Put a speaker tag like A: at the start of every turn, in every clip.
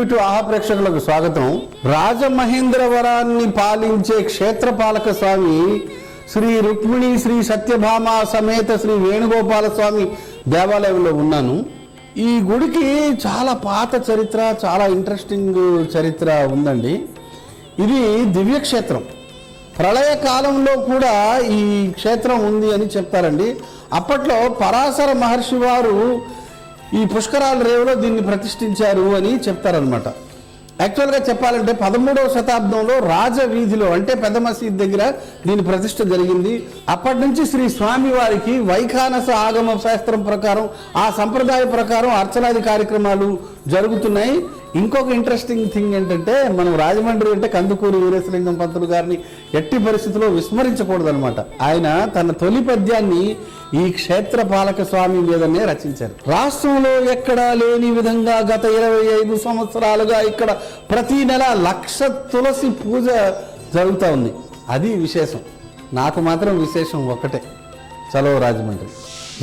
A: ఇటు ఆహా ప్రేక్షకులకు స్వాగతం. రాజమహేంద్రవరాన్ని పాలించే క్షేత్రపాలక స్వామి శ్రీ రుక్మిణి శ్రీ సత్యభామ సమేత శ్రీ వేణుగోపాల స్వామి దేవాలయంలో ఉన్నాను. ఈ గుడికి చాలా పాత చరిత్ర, చాలా ఇంట్రెస్టింగ్ చరిత్ర ఉందండి. ఇది దివ్యక్షేత్రం. ప్రళయకాలంలో కూడా ఈ క్షేత్రం ఉంది అని చెప్తారండి. అప్పట్లో పరాశర మహర్షి వారు ఈ పుష్కరాల రేవులో దీన్ని ప్రతిష్ఠించారు అని చెప్తారనమాట. యాక్చువల్గా చెప్పాలంటే 13వ శతాబ్దంలో రాజవీధిలో అంటే పెద్ద మసీద్ దగ్గర దీని ప్రతిష్ఠ జరిగింది. అప్పటి నుంచి శ్రీ స్వామి వారికి వైఖానస ఆగమ శాస్త్రం ప్రకారం ఆ సంప్రదాయ ప్రకారం అర్చనాది కార్యక్రమాలు జరుగుతున్నాయి. ఇంకొక ఇంట్రెస్టింగ్ థింగ్ ఏంటంటే మనం రాజమండ్రి అంటే కందుకూరి వీరేశలింగం పంతులు గారిని ఎట్టి పరిస్థితుల్లో విస్మరించకూడదనమాట. ఆయన తన తొలి పద్యాన్ని ఈ క్షేత్రపాలక స్వామి మీదనే రచించారు. రాష్ట్రంలో ఎక్కడా లేని విధంగా గత 25 సంవత్సరాలుగా ఇక్కడ ప్రతి నెల 1,00,000 తులసి పూజ జరుగుతూ ఉంది. అది విశేషం. నాకు మాత్రం విశేషం ఒక్కటే, చలో రాజమండ్రి.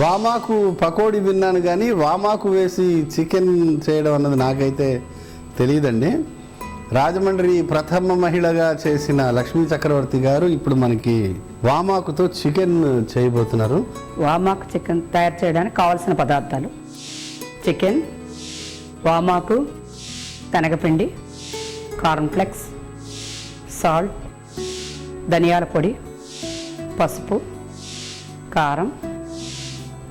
A: వామాకు పకోడీ విన్నాను కానీ వామాకు వేసి చికెన్ చేయడం అన్నది నాకైతే తెలియదండి. రాజమండ్రి ప్రథమ మహిళగా చేసిన లక్ష్మీ చక్రవర్తి గారు ఇప్పుడు మనకి వామాకుతో చికెన్ చేయబోతున్నారు.
B: వామాకు చికెన్ తయారు చేయడానికి కావాల్సిన పదార్థాలు: చికెన్, వామాకు, శనగపిండి, కార్న్ఫ్లెక్స్, సాల్ట్, ధనియాల పొడి, పసుపు, కారం,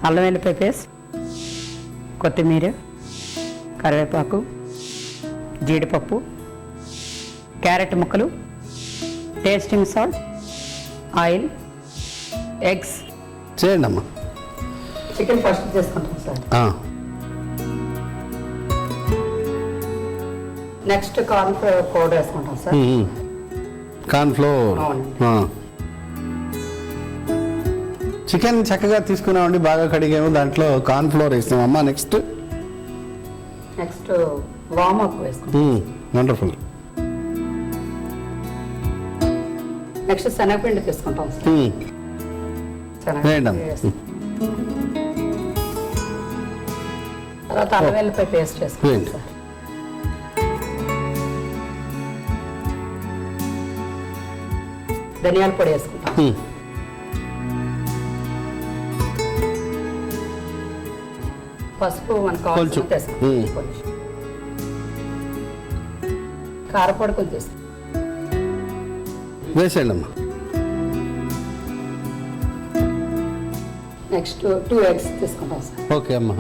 B: అల్లం వెల్లిపాయ పేస్ట్, కొత్తిమీర, కరివేపాకు, జీడిపప్పు, క్యారెట్ ముక్కలు, టేస్టింగ్ సాల్ట్, ఆయిల్, ఎగ్స్.
A: చేయండి అమ్మా.
B: చికెన్ ఫస్ట్ చేసుకుంటాం sir. Next corn flour powder వేసుకుంటాం సార్.
A: Corn flour. చికెన్ చక్కగా తీసుకున్నామండి, బాగా కడిగాము, దాంట్లో కార్న్ ఫ్లోర్ వేస్తాం అమ్మా. నెక్స్ట్
B: వామాకు వేసుకుంటాం.
A: వండర్ఫుల్.
B: నెక్స్ట్ శనగపిండి తీసుకుంటాం సార్. తర్వాత అల్లం వెల్లిపాయ పేస్ట్ వేసుకుంటాం సార్. ధనియాల పొడి వేసుకుంటాం. పసుపు మనకు కొంచెం, కారపొడి కొంచెం
A: వేసేయండి అమ్మా.
B: నెక్స్ట్ 2 ఎగ్స్ తీసుకుంటాం సార్.
A: ఓకే అమ్మా.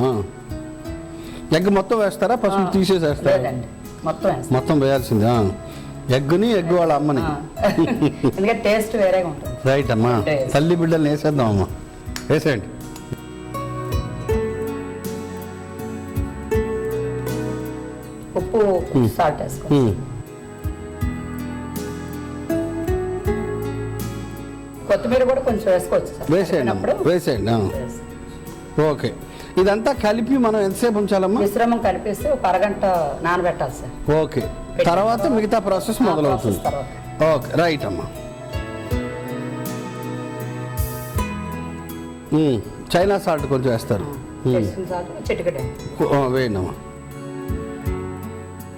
A: ఎగ్ మొత్తం వేస్తారా, పసుపు తీసేసేస్తారా? మొత్తం వేయాల్సిందా? ఎగ్గుని ఎగ్ వాళ్ళ అమ్మని.
B: ఎందుకంటే టేస్ట్ వేరేగా ఉంటుంది.
A: రైట్ అమ్మా. తల్లి బిడ్డల్ని వేసేద్దాం అమ్మా. వేసేయండి.
B: ఉప్పు, సాల్ట్ వేసుకోండి. కొత్తిమీర కూడా కొంచెం వేసుకోవచ్చు సార్.
A: వేసేయండి. ఓకే. ఇదంతా కలిపి మనం ఎంతసేపు ఉంచాలమ్మా?
B: మిశ్రమం కలిపేసి ఒక అరగంట నానబెట్టాలి సార్.
A: ఓకే. తర్వాత మిగతా ప్రాసెస్ మొదలవుతుంది. ఓకే, రైట్ అమ్మా. చైనా సాల్ట్ కొంచెం వేస్తారు.
B: వేయండి అమ్మా.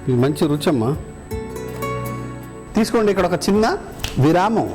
A: ఇది మంచి రుచమ్మా. తీసుకోండి, ఇక్కడ ఒక చిన్న విరామం.